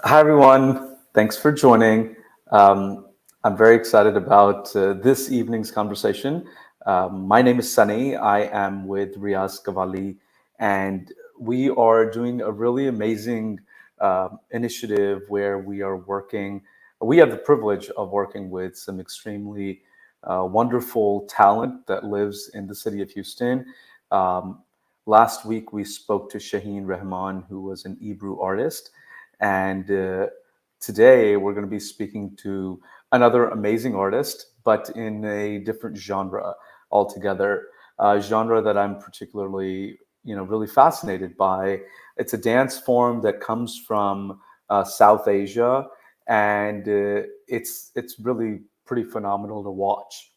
Hi, everyone. Thanks for joining. I'm very excited about this evening's conversation. My name is Sunny. I am with Riaz Qawwali, and we are doing a really amazing initiative where we are working. We have the privilege of working with some extremely wonderful talent that lives in the city of Houston. Um, Last week, we spoke to Shaheen Rahman, who was an Hebrew artist. And today we're going to be speaking to another amazing artist, but in a different genre altogether. A genre that I'm particularly, really fascinated by. It's a dance form that comes from South Asia, and it's really pretty phenomenal to watch.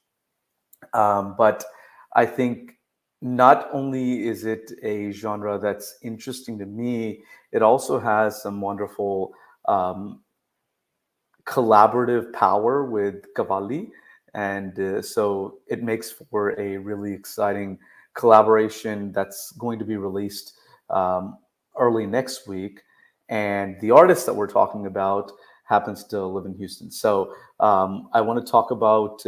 But I think not only is it a genre that's interesting to me, it also has some wonderful um, collaborative power with Qawwali. And so it makes for a really exciting collaboration that's going to be released um, early next week. And the artist that we're talking about happens to live in Houston. So I want to talk about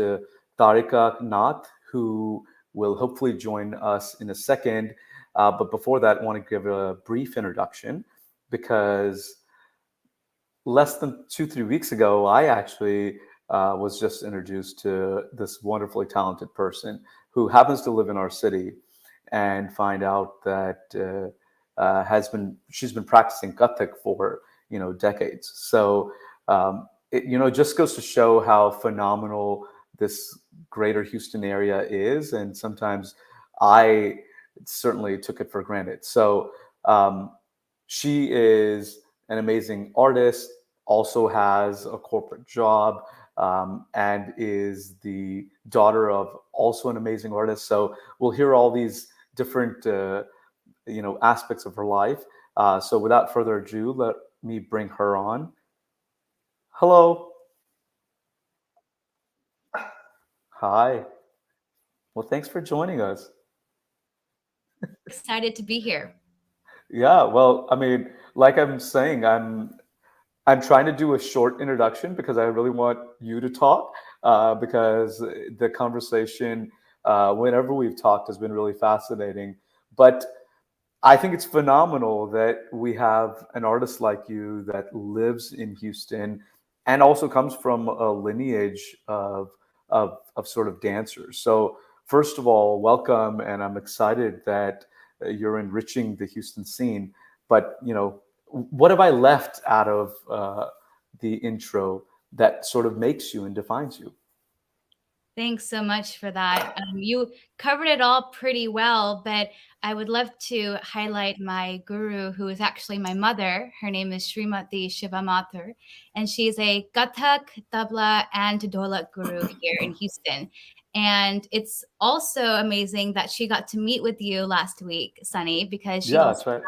Tarika Nath, who will hopefully join us in a second. But before that, I want to give a brief introduction because less than 2, 3 weeks ago, I actually was just introduced to this wonderfully talented person who happens to live in our city, and find out that has been she's been practicing Kathak for decades. So it just goes to show how phenomenal this greater Houston area is, and sometimes I certainly took it for granted. So she is an amazing artist, also has a corporate job, and is the daughter of also an amazing artist. So we'll hear all these different, aspects of her life. So without further ado, let me bring her on. Hello. Hi. Well, thanks for joining us. Excited to be here. Yeah. Well, I mean, like I'm saying, I'm trying to do a short introduction because I really want you to talk, because the conversation, whenever we've talked, has been really fascinating. But I think it's phenomenal that we have an artist like you that lives in Houston and also comes from a lineage of sort of dancers. So, first of all, welcome, and I'm excited that you're enriching the Houston scene. But what have I left out of the intro that sort of makes you and defines you? Thanks so much for that. You covered it all pretty well, but I would love to highlight my guru, who is actually my mother. Her name is Srimati Shiva Mathur, and she's a Kathak, Tabla, and Dholak guru here in Houston. And it's also amazing that she got to meet with you last week, Sunny, because Yeah, that's right.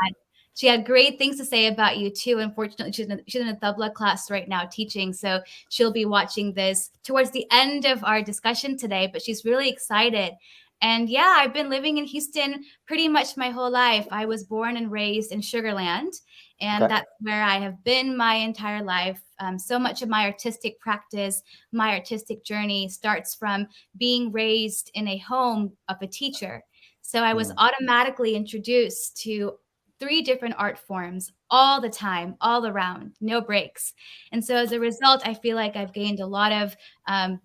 she had great things to say about you too. Unfortunately, she's in a tabla class right now teaching, so she'll be watching this towards the end of our discussion today. But she's really excited. And yeah, I've been living in Houston pretty much my whole life. I was born and raised in Sugarland, and Okay. that's where I have been my entire life. So much of my artistic practice, my artistic journey starts from being raised in a home of a teacher. So I was Mm. automatically introduced to three different art forms all the time, all around, no breaks. And so as a result, I feel like I've gained a lot of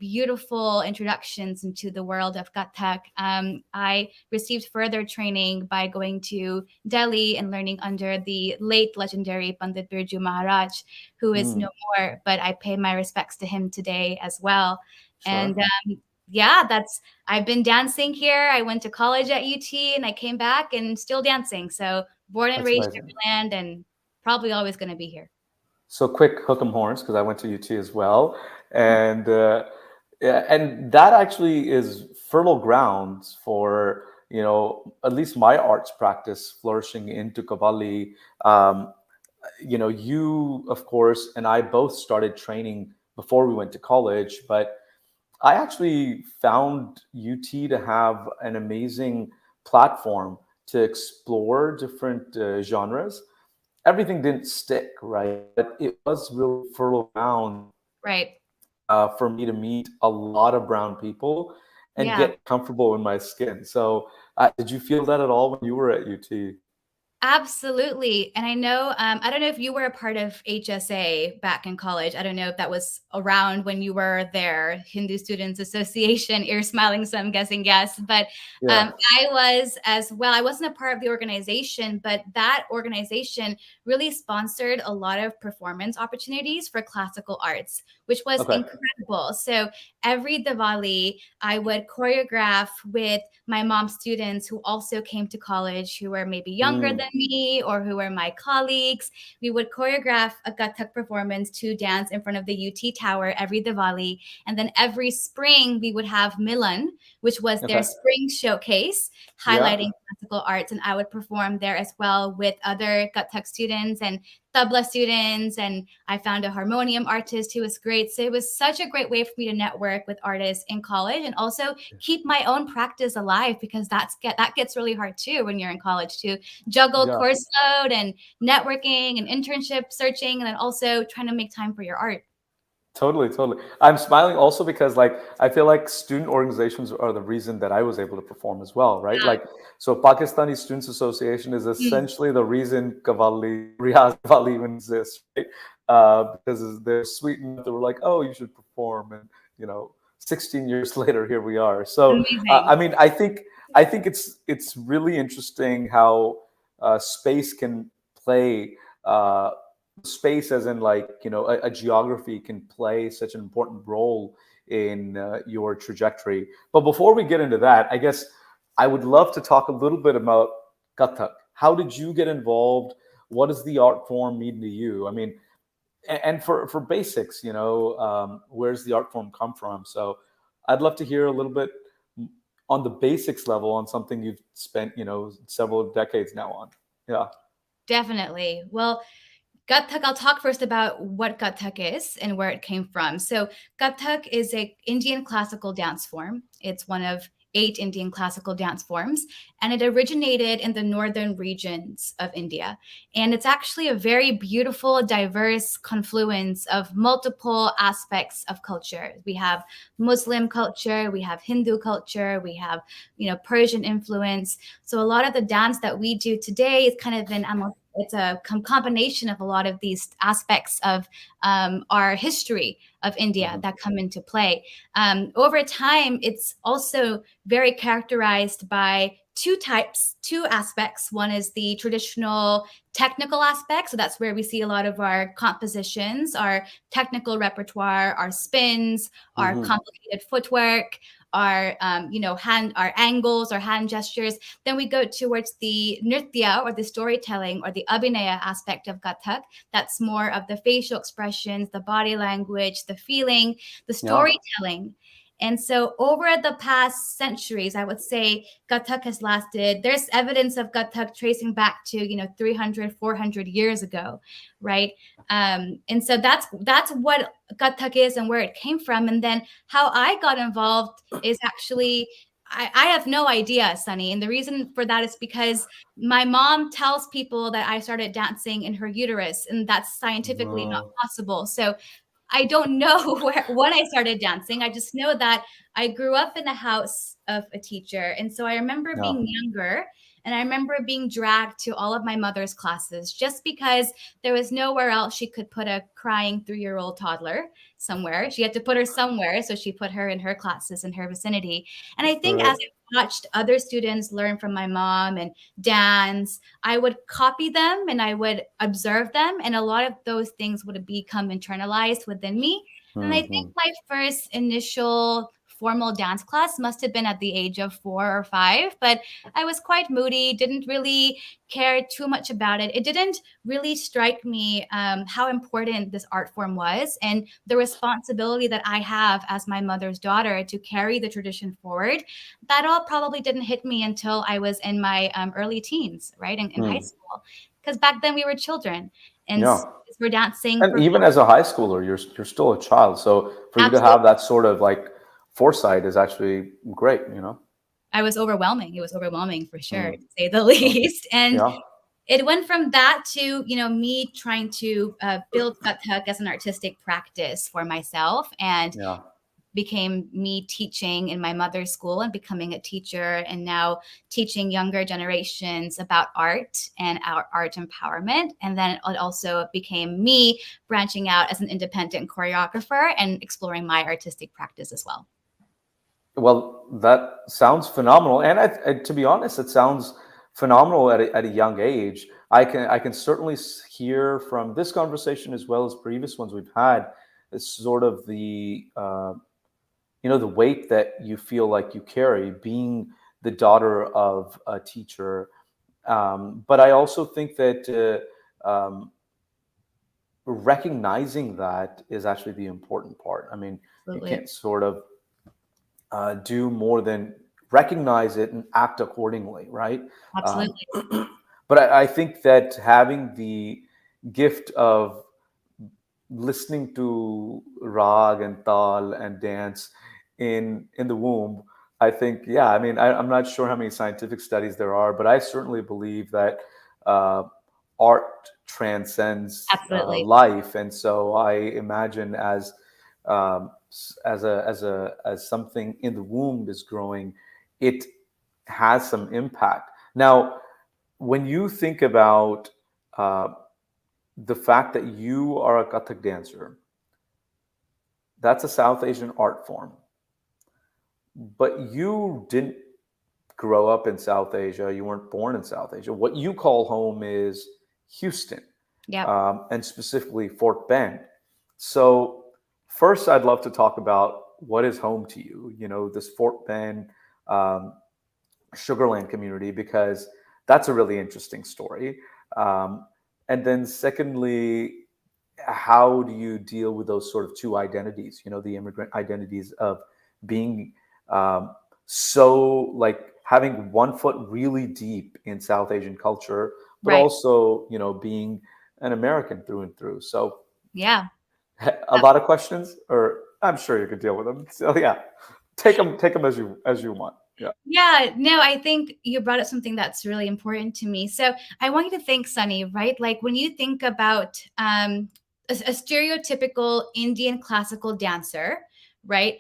beautiful introductions into the world of Kathak. I received further training by going to Delhi and learning under the late legendary Pandit Birju Maharaj, who is no Mm. more, but I pay my respects to him today as well. And Sure. yeah, that's I've been dancing here. I went to college at UT and I came back and still dancing. So born and That's raised amazing. Sugarland and probably always going to be here. So quick hook 'em horns because I went to UT as well, and yeah, and that actually is fertile grounds for at least my arts practice flourishing into Qawwali. Um, you of course and I both started training before we went to college, but I actually found UT to have an amazing platform to explore different genres. everything didn't stick, right? But it was really fertile ground Right. for me to meet a lot of brown people and Yeah. get comfortable in my skin. So, did you feel that at all when you were at UT? Absolutely. And I know, I don't know if you were a part of HSA back in college. I don't know if that was around when you were there, Hindu Students Association. You're smiling, so I'm guessing yes. But Yeah. I was as well. I wasn't a part of the organization, but that organization really sponsored a lot of performance opportunities for classical arts, which was Okay. incredible. So every Diwali, I would choreograph with my mom's students who also came to college, who were maybe younger Mm, than me or who were my colleagues. We would choreograph a Kathak performance to dance in front of the UT Tower every Diwali. And then every spring, we would have Milan, which was their okay. spring showcase Yeah. highlighting classical arts. And I would perform there as well with other Kathak students and tabla students, and I found a harmonium artist who was great. So it was such a great way for me to network with artists in college and also keep my own practice alive, because that gets really hard too when you're in college, to juggle Yeah. course load and networking and internship searching, and then also trying to make time for your art. Totally, totally. I'm smiling also because like I feel like student organizations are the reason that I was able to perform as well, right? Like so Pakistani Students Association is Mm, essentially the reason Qawwali, Riyaz Qawwali even exists, right? Because they're sweet enough that we're like, oh, you should perform, and 16 years later, here we are. So amazing. I mean, I think it's really interesting how space can play. Space as in like a geography can play such an important role in your trajectory. But before we get into that, I guess I would love to talk a little bit about Kathak. How did you get involved? What does the art form mean to you? I mean, and for basics, where's the art form come from? So I'd love to hear a little bit on the basics level on something you've spent several decades now on. Yeah. Definitely. Well, Kathak, I'll talk first about what Kathak is and where it came from. So, Kathak is a Indian classical dance form. It's one of 8 Indian classical dance forms, and it originated in the northern regions of India. And it's actually a very beautiful, diverse confluence of multiple aspects of culture. We have Muslim culture, we have Hindu culture, we have, Persian influence. So a lot of the dance that we do today is kind of it's a combination of a lot of these aspects of our history of India Hmm. that come into play. Over time, it's also very characterized by two aspects. One is the traditional technical aspect. So that's where we see a lot of our compositions, our technical repertoire, our spins, our Hmm. complicated footwork, our angles, our hand gestures. Then we go towards the nritya, or the storytelling, or the abhinaya aspect of Kathak. That's more of the facial expressions, the body language, the feeling, the Yeah. storytelling. And so over the past centuries, I would say Kathak has lasted. There's evidence of Kathak tracing back to, 300, 400 years ago, right? And so that's what Kathak is and where it came from. And then how I got involved is actually, I have no idea, Sonny. And the reason for that is because my mom tells people that I started dancing in her uterus, and that's scientifically not Uh, possible. So I don't know when I started dancing. I just know that I grew up in the house of a teacher. And so I remember yeah. being younger, and I remember being dragged to all of my mother's classes just because there was nowhere else she could put a crying 3-year-old toddler somewhere. She had to put her somewhere. So she put her in her classes in her vicinity. And I think Right. as I watched other students learn from my mom and dance, I would copy them and I would observe them. And a lot of those things would become internalized within me. And I think Hmm. my first initial formal dance class must have been at the age of 4 or 5, but I was quite moody, didn't really care too much about it. It didn't really strike me how important this art form was, and the responsibility that I have as my mother's daughter to carry the tradition forward. That all probably didn't hit me until I was in my early teens, right, in high Hmm. school, because back then we were children and Yeah. we're dancing And for even as a high schooler, you're still a child. So for you to absolutely. have that sort of like foresight is actually great. I was overwhelming. It was overwhelming for sure, Mm. to say the Oh, least. And yeah. it went from that to, me trying to build Kathak as an artistic practice for myself, and Yeah. became me teaching in my mother's school and becoming a teacher, and now teaching younger generations about art and our art empowerment. And then it also became me branching out as an independent choreographer and exploring my artistic practice as well. Well, that sounds phenomenal, and to be honest, it sounds phenomenal at a young age. I can certainly hear from this conversation as well as previous ones we've had, is sort of the weight that you feel like you carry, being the daughter of a teacher. But I also think that recognizing that is actually the important part. I mean, you Absolutely. can't sort of do more than recognize it and act accordingly, right? Um, Absolutely. but I think that having the gift of listening to rag and tal and dance in the womb, I think, yeah, I mean, I'm not sure how many scientific studies there are, but I certainly believe that uh, art transcends Absolutely. life. And so I imagine as something in the womb is growing, it has some impact. Now, when you think about uh, the fact that you are a Kathak dancer, that's a South Asian art form, but you didn't grow up in South Asia. You weren't born in South Asia. What you call home is Houston, Yep. and specifically Fort Bend. So, first, I'd love to talk about what is home to you. This Fort Bend um, Sugarland community, because that's a really interesting story. Um, and then, secondly, how do you deal with those sort of two identities? The immigrant identities of being so like having one foot really deep in South Asian culture, but Right. also being an American through and through. So Yeah. a lot of questions, or I'm sure you could deal with them. So yeah, take them as you want. Yeah. Yeah, no, I think you brought up something that's really important to me. So I want you to think, Sunny, right? Like when you think about a stereotypical Indian classical dancer, right?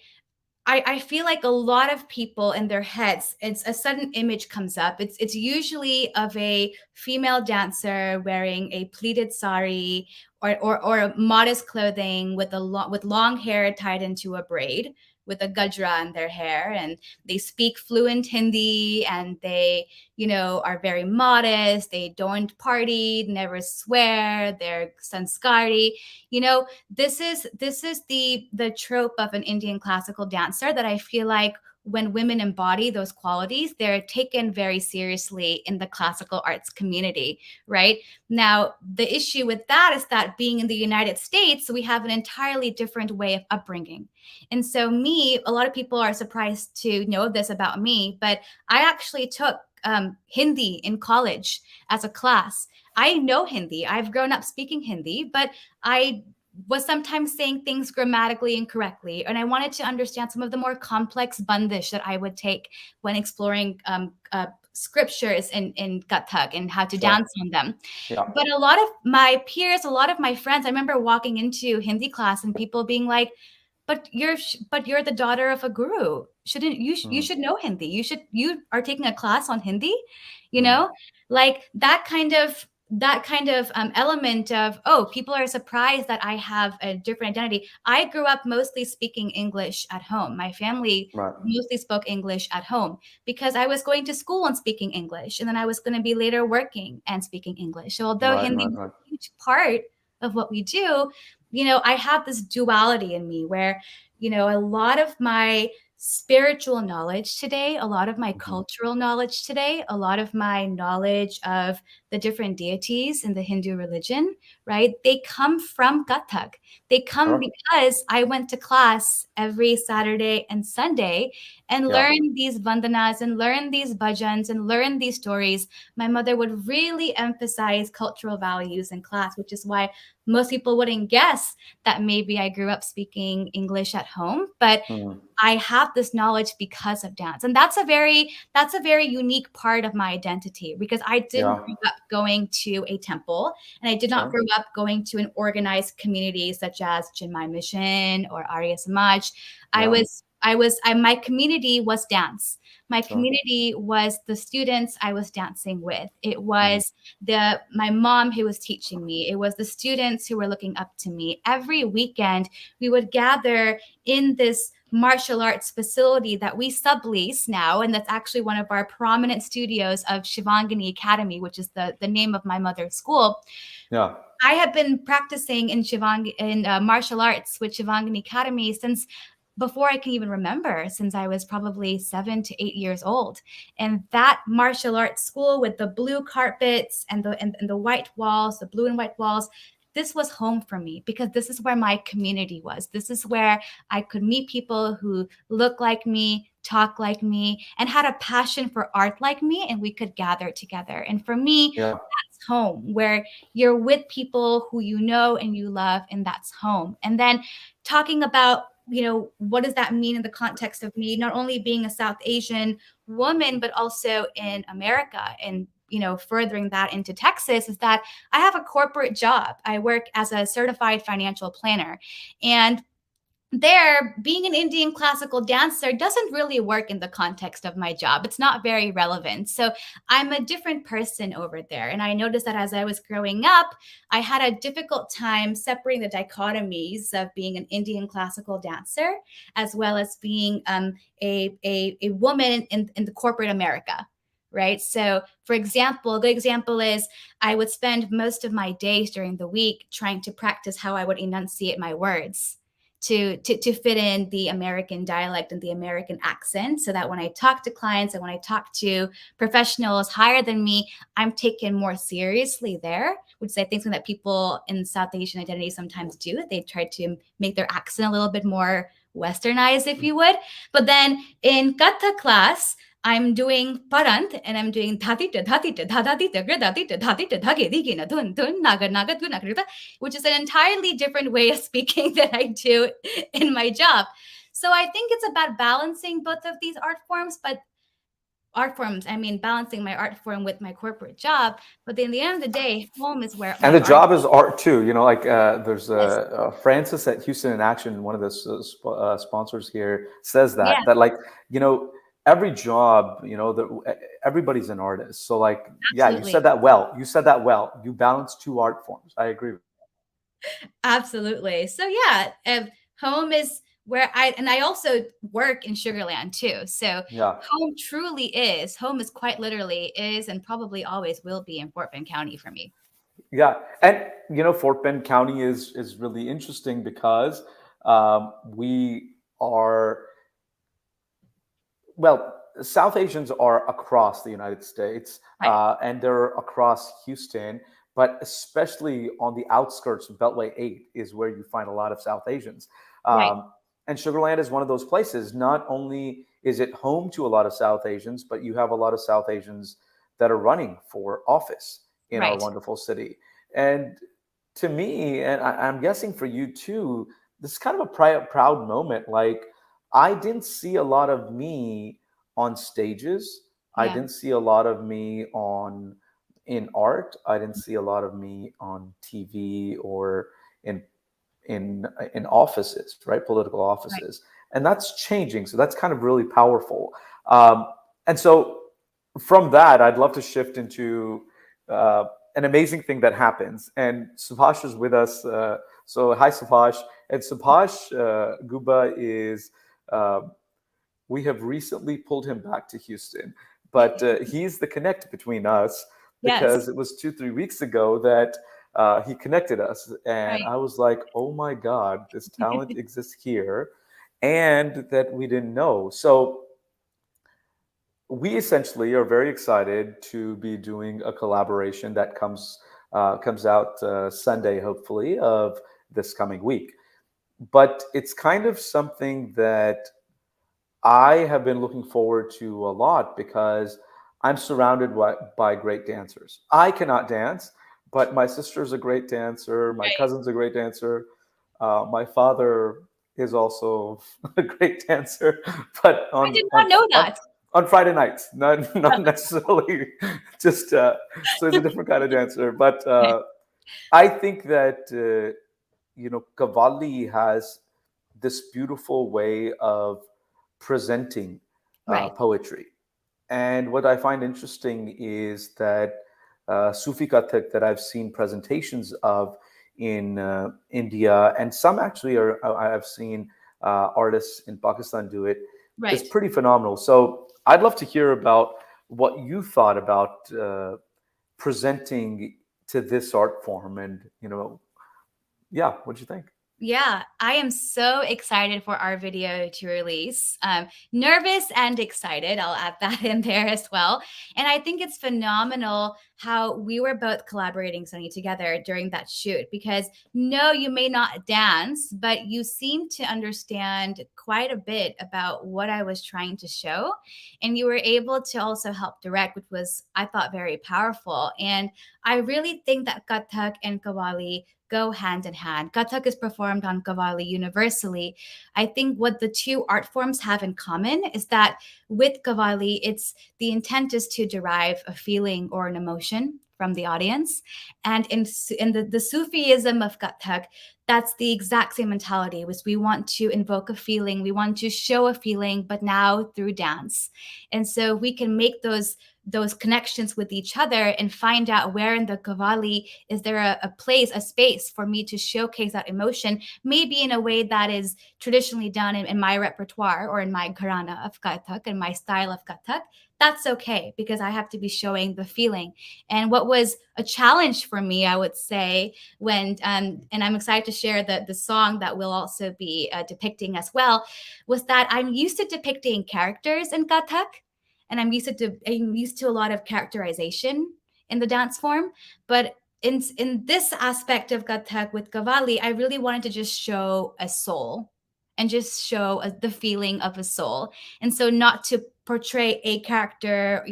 I feel like a lot of people in their heads, it's a sudden image comes up. It's usually of a female dancer wearing a pleated sari, or modest clothing with with long hair tied into a braid, with a gajra in their hair, and they speak fluent Hindi, and they, are very modest. They don't party, never swear. They're sanskari. You know, this is the trope of an Indian classical dancer that I feel like when women embody those qualities, they're taken very seriously in the classical arts community, right? Now, the issue with that is that being in the United States, we have an entirely different way of upbringing. And so, me, a lot of people are surprised to know this about me, but I actually took Hindi in college as a class. I know Hindi. I've grown up speaking Hindi, but I was sometimes saying things grammatically incorrectly. And I wanted to understand some of the more complex bandish that I would take when exploring scriptures in Kathak and how to Sure. dance on them. Yeah. But a lot of my peers, a lot of my friends, I remember walking into Hindi class and people being like, but you're the daughter of a guru. Shouldn't you you Mm, should know Hindi. You are taking a class on Hindi, you mm, know? Like that kind of element of, oh, people are surprised that I have a different identity. I grew up mostly speaking English at home. My family right. mostly spoke English at home because I was going to school and speaking English, and then I was going to be later working and speaking English. So although Right. Hindi Right. is Right. a huge part of what we do, I have this duality in me where, a lot of my spiritual knowledge today, a lot of my Mhm. cultural knowledge today, a lot of my knowledge of the different deities in the Hindu religion, right? They come from Kathak. They come Sure. because I went to class every Saturday and Sunday and Yeah. learned these vandanas and learned these bhajans and learned these stories. My mother would really emphasize cultural values in class, which is why most people wouldn't guess that maybe I grew up speaking English at home. But Mm. I have this knowledge because of dance. And that's a very unique part of my identity because I didn't Yeah. grow up going to a temple and I did not Sure. grow up going to an organized community such as Chinmay Mission or Arya Samaj. I Yeah. was I was I my community was dance. My Sure. community was the students I was dancing with. It Mm. was the my mom who was teaching me. It was the students who were looking up to me. Every weekend we would gather in this martial arts facility that we sublease now, and that's actually one of our prominent studios of Shivangani Academy, which is the name of my mother's school. Yeah. I have been practicing in martial arts with Shivangani Academy since before I can even remember, since I was probably 7 to 8 years old. And that martial arts school with the blue carpets and the white walls, the blue and white walls, this was home for me because this is where my community was. This is where I could meet people who look like me, talk like me, and had a passion for art like me, and we could gather together. And for me, Yeah. that's home where you're with people who you know and you love, and that's home. And then talking about, what does that mean in the context of me not only being a South Asian woman but also in America, and furthering that into Texas, is that I have a corporate job. I work as a certified financial planner, and there, being an Indian classical dancer doesn't really work in the context of my job. It's not very relevant. So I'm a different person over there. And I noticed that as I was growing up, I had a difficult time separating the dichotomies of being an Indian classical dancer as well as being a woman in the corporate America. Right. So, for example, a good example is I would spend most of my days during the week trying to practice how I would enunciate my words to fit in the American dialect and the American accent, so that when I talk to clients and when I talk to professionals higher than me, I'm taken more seriously there, which is I think something that people in South Asian identity sometimes do. They try to make their accent a little bit more westernized, if you would. But then in Katha class, I'm doing parant and I'm doing dhati ta dhati ta dhati ta gradati ta dhati ta dhage digi na dhun dhun naga naga dhun naga, which is an entirely different way of speaking than I do in my job. So I think it's about balancing both of these art forms, but I mean, balancing my art form with my corporate job. But in the end of the day, home is where And my the art job is art too. Like there's is. Francis at Houston in Action, one of the sponsors here, says Yeah, that like you know every job, everybody's an artist. So like yeah, you said absolutely. that well. You said that well. You balance two art forms. I agree. Absolutely. So yeah, home is where I also work in Sugarland too. So Yeah. home is quite literally is and probably always will be in Fort Bend County for me. Yeah, and Fort Bend County is really interesting because we are well, South Asians are across the United States, Right. and they're across Houston, but especially on the outskirts of Beltway 8 is where you find a lot of South Asians. Right. And Sugar Land is one of those places. Not only is it home to a lot of South Asians, but you have a lot of South Asians that are running for office in our Right. wonderful city. And to me, and I'm guessing for you too, this is kind of a proud moment. Like, I didn't see a lot of me on stages. I Yeah. didn't see a lot of me on in art. I didn't see a lot of me on TV or in in offices, right? Political Right. offices, and that's changing. So that's kind of really powerful. And so from that, I'd love to shift into uh, an amazing thing that happens. And Subhash is with us. So hi, Subhash. And Subhash Guba is. Uh, we have recently pulled him back to Houston, but he's the connect between us Yes. because it was 2 3 weeks ago that he connected us, and Right. I was like, "Oh my God, this talent exists here," and that we didn't know. So we essentially are very excited to be doing a collaboration that comes comes out Sunday, hopefully, of this coming week. But it's kind of something that I have been looking forward to a lot because I'm surrounded by great dancers. I cannot dance, but my sister's a great dancer. My Right. cousin's a great dancer. My father is also a great dancer, but I did not know that. on Friday nights, not necessarily just so he's a different kind of dancer. But I think that Qawwali has this beautiful way of presenting Right. poetry. And what I find interesting is that Sufi Kathak that I've seen presentations of in India, and some actually are I've seen artists in Pakistan do it, is Right. pretty phenomenal. So I'd love to hear about what you thought about presenting to this art form, and yeah, what'd you think? Yeah, I am so excited for our video to release. Nervous and excited. I'll add that in there as well. And I think it's phenomenal how we were both collaborating, Sonny, together during that shoot because no, you may not dance, but you seem to understand quite a bit about what I was trying to show. And you were able to also help direct, which was, I thought, very powerful. And I really think that Kathak and Qawwali go hand in hand. Kathak is performed on Qawwali universally. I think what the two art forms have in common is that with Qawwali, it's the intent is to derive a feeling or an emotion from the audience. And in the Sufism of Kathak, that's the exact same mentality, was we want to invoke a feeling, we want to show a feeling, but now through dance. And so we can make those connections with each other and find out where in the Qawwali is there a place, a space for me to showcase that emotion, maybe in a way that is traditionally done in my repertoire or in my gharana of Kathak and my style of Kathak. That's okay because I have to be showing the feeling. And what was a challenge for me, I would say, when and I'm excited to share the song that we'll also be depicting as well, was that I'm used to depicting characters in Kathak, and I'm used to a lot of characterization in the dance form. But in this aspect of Kathak with Qawwali, I really wanted to just show a soul and just show the feeling of a soul. And so not to portray a character,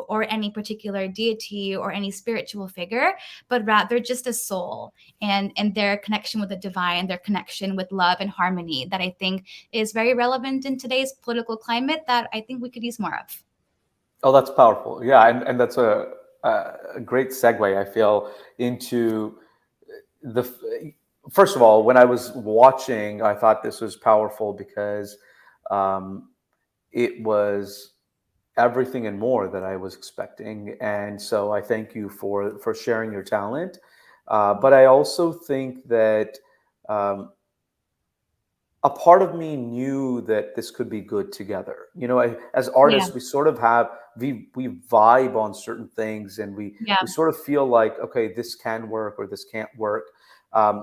or any particular deity or any spiritual figure, but rather just a soul and their connection with the divine, their connection with love and harmony that I think is very relevant in today's political climate that I think we could use more of. Oh, that's powerful. Yeah, and that's a great segue, I feel, into the. First of all, when I was watching, I thought this was powerful because um, it was everything and more that I was expecting, and so I thank you for sharing your talent. But I also think that um, a part of me knew that this could be good together. As Yeah. artists, we sort of have we vibe on certain things, and Yeah. we sort of feel like, okay, this can work or this can't work.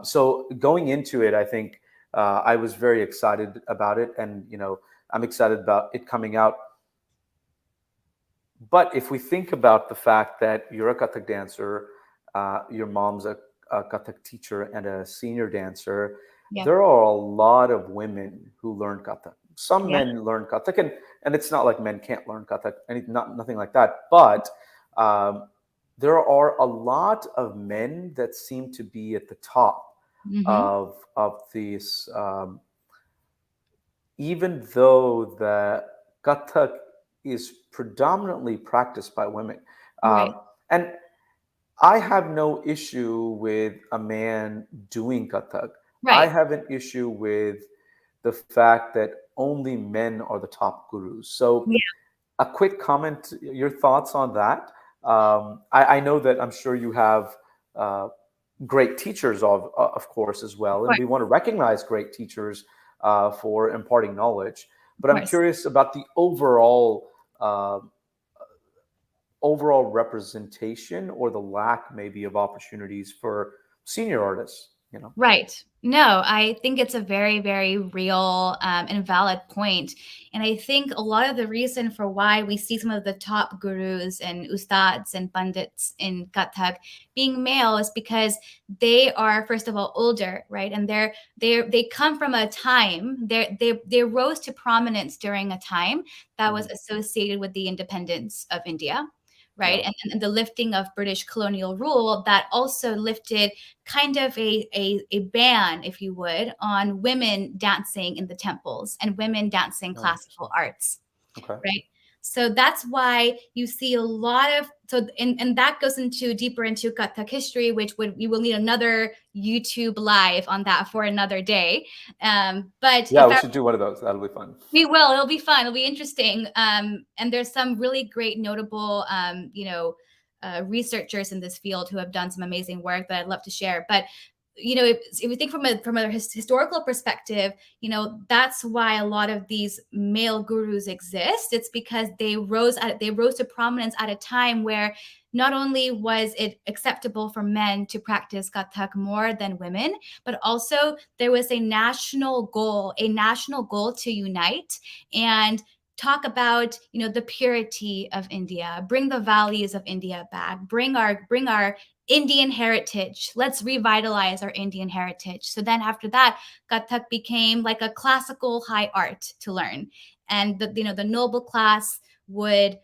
So going into it, I think I was very excited about it, and I'm excited about it coming out. But if we think about the fact that you're a Kathak dancer, your mom's a Kathak teacher and a senior dancer, Yeah. there are a lot of women who learn Kathak. Some Yeah. men learn Kathak, and it's not like men can't learn Kathak, nothing like that. But um, there are a lot of men that seem to be at the top Mm-hmm. of these, even though the Kathak is predominantly practiced by women. Right. And I have no issue with a man doing Kathak. I Right. have an issue with the fact that only men are the top gurus. So, Yeah. a quick comment, your thoughts on that. I know that I'm sure you have uh, great teachers, of course, as well, and we want to recognize great teachers for imparting knowledge. Of But I'm course. curious about the uh, overall representation or the lack, maybe, of opportunities for senior artists. you know. Right. No, I think it's a very, very real and valid point. And I think a lot of the reason for why we see some of the top gurus and ustads and pandits in Kathak being male is because they are, first of all, older, right? And they come from a time, they rose to prominence during a time that was Hmm. associated with the independence of India, right? Yeah. And the lifting of British colonial rule that also lifted kind of a ban, if you would, on women dancing in the temples and women dancing Oh, classical interesting. arts, Okay. right? So that's why you see a lot of and that goes into deeper into Kathak history, which would we will need another YouTube live on that for another day. But Yeah, if we I should do one of those. That'll be fun. we will. It'll be fun. It'll be interesting. And there's some really great, notable, researchers in this field who have done some amazing work that I'd love to share. But if you think from a historical perspective, that's why a lot of these male gurus exist. It's because they rose to prominence at a time where not only was it acceptable for men to practice Kathak more than women, but also there was a national goal to unite and talk about the purity of India, bring the values of India back, bring our Indian heritage. Let's revitalize our Indian heritage. So then after that, Kathak became like a classical high art to learn. And the noble class would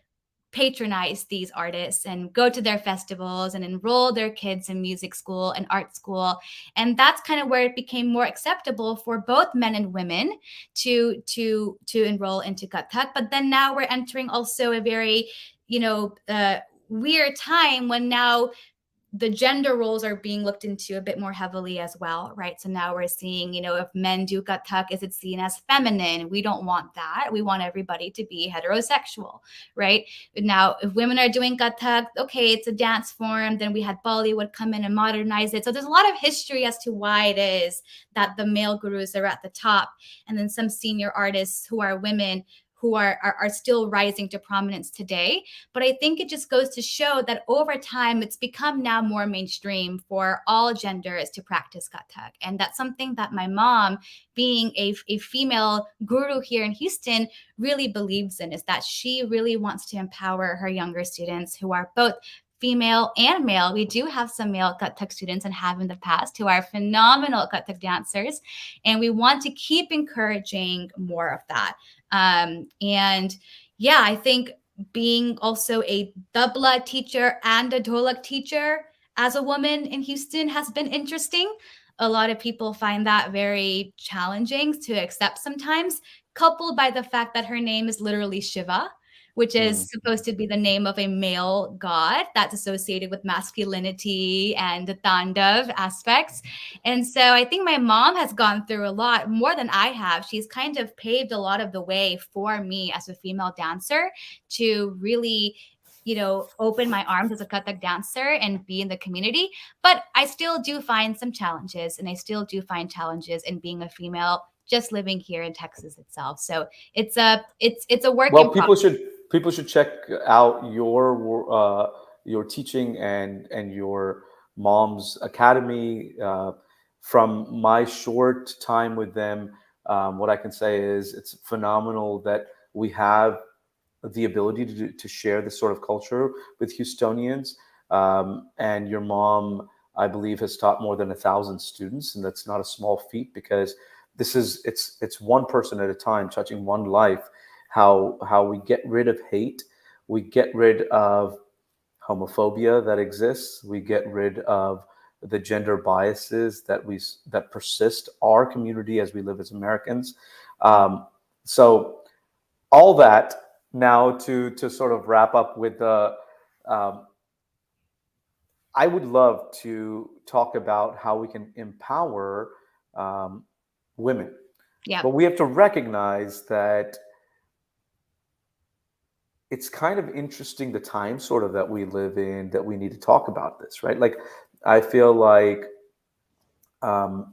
patronize these artists and go to their festivals and enroll their kids in music school and art school. And that's kind of where it became more acceptable for both men and women to enroll into Kathak. But then now we're entering also a very weird time when now the gender roles are being looked into a bit more heavily as well, right? So now we're seeing, if men do Kathak, is it seen as feminine? We don't want that. We want everybody to be heterosexual, right? Now, if women are doing Kathak, okay, it's a dance form. Then we had Bollywood come in and modernize it. So there's a lot of history as to why it is that the male gurus are at the top, and then some senior artists who are women who are still rising to prominence today. But I think it just goes to show that over time, it's become now more mainstream for all genders to practice Kathak. And that's something that my mom, being a female guru here in Houston, really believes in, is that she really wants to empower her younger students who are both female and male. We do have some male Kathak students and have in the past who are phenomenal Kathak dancers. And we want to keep encouraging more of that. And yeah, I think being also a tabla teacher and a dholak teacher as a woman in Houston has been interesting. A lot of people find that very challenging to accept sometimes, coupled by the fact that her name is literally Shiva, which Mm. is supposed to be the name of a male god that's associated with masculinity and the Tandav aspects. And so I think my mom has gone through a lot more than I have. She's kind of paved a lot of the way for me as a female dancer to really open my arms as a Kathak dancer and be in the community. But I still do find some challenges, and I still do find challenges in being a female just living here in Texas itself. So it's a work in Well, progress. people should check out your teaching and your mom's academy. From my short time with them, what I can say is it's phenomenal that we have the ability to share this sort of culture with Houstonians. And your mom, I believe, has taught more than 1,000 students, and that's not a small feat because it's one person at a time, touching one life. How we get rid of hate, we get rid of homophobia that exists, we get rid of the gender biases that persist our community as we live as Americans. So all that now to sort of wrap up with the um, I would love to talk about how we can empower um, women, Yeah. but we have to recognize that it's kind of interesting the time sort of that we live in that we need to talk about this, right? Like I feel like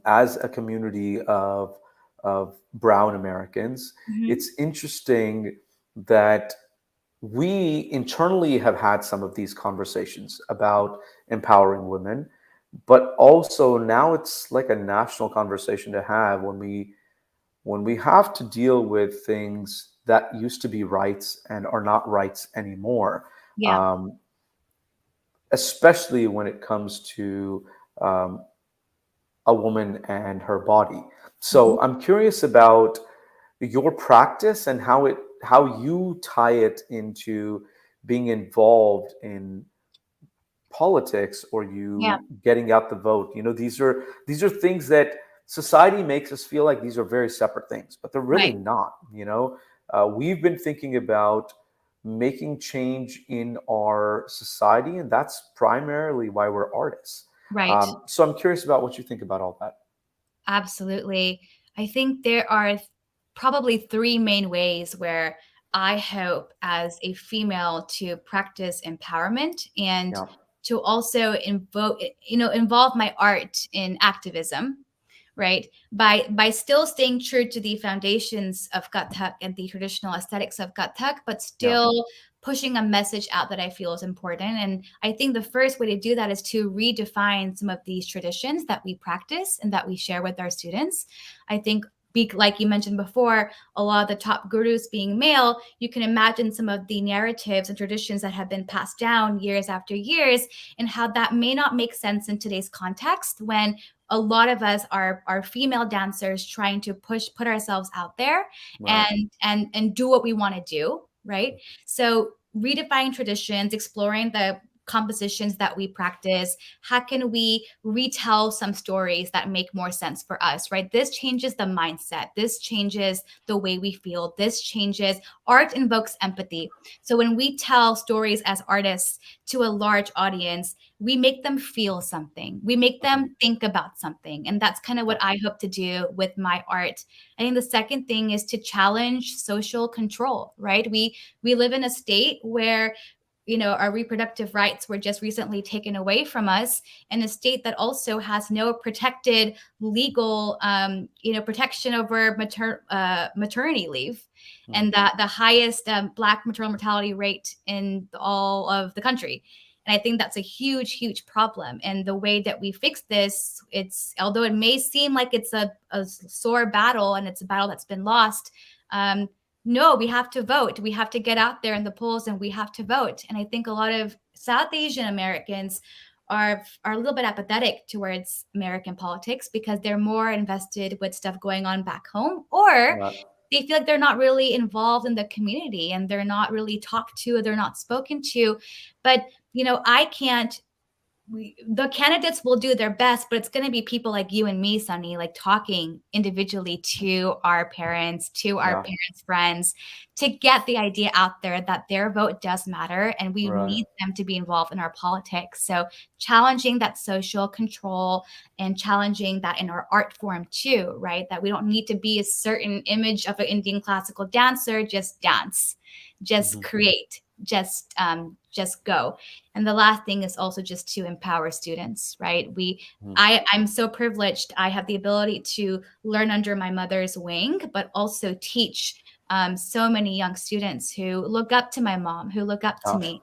as a community of brown Americans, Mhm. it's interesting that we internally have had some of these conversations about empowering women, but also now it's like a national conversation to have when we have to deal with things that used to be rights and are not rights anymore, Yeah. um, especially when it comes to um, a woman and her body. Mhm. So I'm curious about your practice and how you tie it into being involved in politics or Yeah. you getting out the vote. These are things that society makes us feel like these are very separate things, but they're really Right. not. We've been thinking about making change in our society, and that's primarily why we're artists. Right. So I'm curious about what you think about all that. Absolutely. I think there are probably three main ways where I hope as a female to practice empowerment and Yeah, to also involve my art in activism, right? By still staying true to the foundations of Kathak and the traditional aesthetics of Kathak, but yeah, still pushing a message out that I feel is important. And I think the first way to do that is to redefine some of these traditions that we practice and that we share with our students. I think like you mentioned before, a lot of the top gurus being male, you can imagine some of the narratives and traditions that have been passed down years after years, and how that may not make sense in today's context when a lot of us are female dancers trying to put ourselves out there right. and do what we want to do, right? So redefining traditions, exploring the compositions that we practice, how can we retell some stories that make more sense for us, right? This changes the mindset, this changes the way we feel, this changes. Art invokes empathy. So when we tell stories as artists to a large audience, we make them feel something, we make Mhm. them think about something, and that's kind of Yeah, what I hope to do with my art. I think the second thing is to challenge social control, right? We live in a state where our reproductive rights were just recently taken away from us, in a state that also has no protected legal protection over maternity leave, mm, and that the highest Black maternal mortality rate in all of the country. And I think that's a huge, huge problem. And the way that we fix this, it's, although it may seem like it's a sore battle and it's a battle that's been lost, um, no, we have to vote. We have to get out there in the polls and we have to vote. And I think a lot of South Asian Americans are a little bit apathetic towards American politics because they're more invested with stuff going on back home, or right. they feel like they're not really involved in the community and they're not really talked to, they're not spoken to. But I can't the candidates will do their best, but it's going to be people like you and me, Sonny, like talking individually to our parents, to our Yeah, parents' friends, to get the idea out there that their vote does matter and we right. need them to be involved in our politics. So challenging that social control and challenging that in our art form too, right? That we don't need to be a certain image of an Indian classical dancer, just dance, just Hmm. create, just go. And the last thing is also just to empower students, right? I'm so privileged. I have the ability to learn under my mother's wing, but also teach so many young students who look up to my mom, who look up to Yeah. me.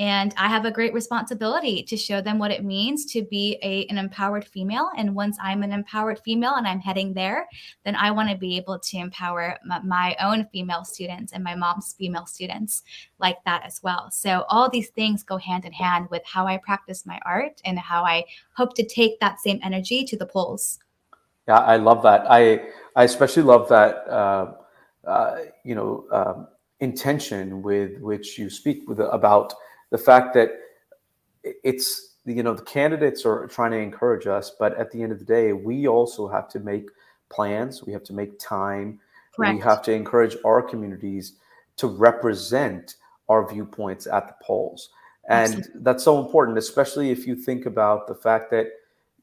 And I have a great responsibility to show them what it means to be an empowered female. And once I'm an empowered female and I'm heading there, then I want to be able to empower my own female students and my mom's female students like that as well. So all these things go hand in hand with how I practice my art and how I hope to take that same energy to the polls. Yeah, I love that. I especially love that uh, you know intention with which you speak about the fact that it's the candidates are trying to encourage us, but at the end of the day, we also have to make plans. We have to make time. We Correct. have to encourage our communities to represent our viewpoints at the polls, and Absolutely. that's so important, especially if you think about the fact that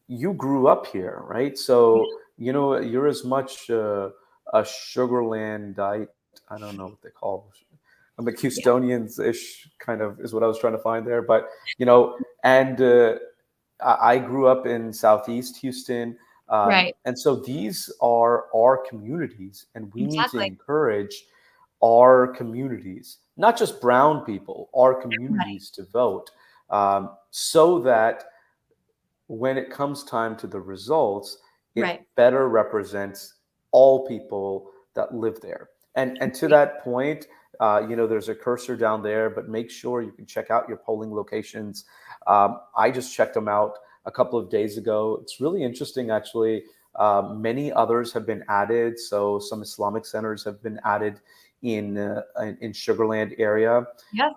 you grew up here, right? Yeah. So you're as much a Sugarlandite. I don't know what they call. I'm a Yeah. Houstonians ish kind of is what I was trying to find there, but and I grew up in Southeast Houston, Right. and so these are our communities, and we need to Exactly. encourage our communities, not just brown people, our Everybody. communities to vote, so that when it comes time to the results, it Right. better represents all people that live there. And to that point, there's a cursor down there, but make sure you can check out your polling locations. I just checked them out a couple of days ago. It's really interesting, actually. Many others have been added. So some Islamic centers have been added in Sugarland area. Yep.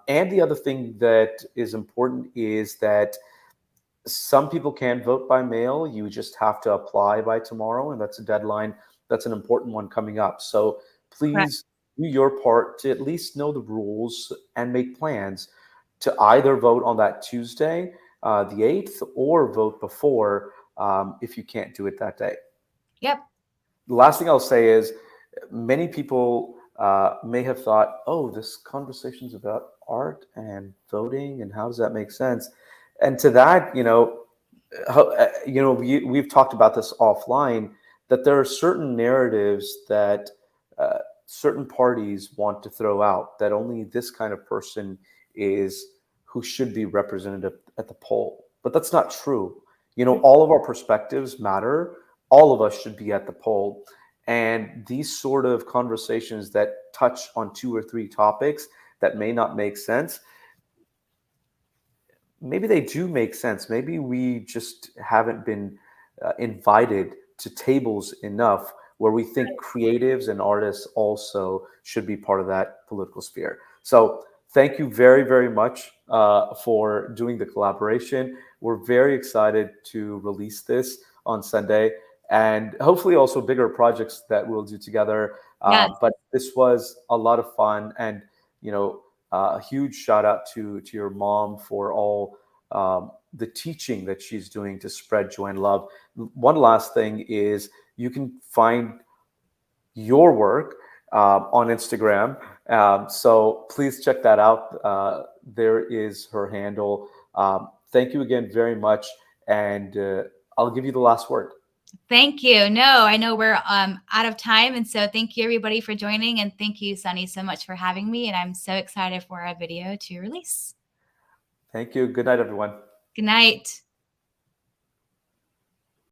And the other thing that is important is that some people can vote by mail. You just have to apply by tomorrow, and that's a deadline. That's an important one coming up. So Correct. please do your part to at least know the rules and make plans to either vote on that Tuesday, the 8th, or vote before if you can't do it that day. Yep. The last thing I'll say is many people may have thought, oh, this conversation's about art and voting, and how does that make sense? And to that, we've talked about this offline, that there are certain narratives that certain parties want to throw out, that only this kind of person is who should be representative at the poll. But that's not true. All of our perspectives matter. All of us should be at the poll. And these sort of conversations that touch on two or three topics that may not make sense, maybe they do make sense. Maybe we just haven't been invited to tables enough where we think creatives and artists also should be part of that political sphere. So thank you very, very much for doing the collaboration. We're very excited to release this on Sunday, and hopefully also bigger projects that we'll do together. Yes. But this was a lot of fun, and a huge shout out to your mom for all the teaching that she's doing to spread joy and love. One last thing is you can find your work on Instagram. So please check that out. There is her handle. Thank you again very much. And I'll give you the last word. Thank you. No, I know we're out of time. And so thank you everybody for joining. And thank you, Sonny, so much for having me. And I'm so excited for our video to release. Thank you. Good night, everyone. Good night.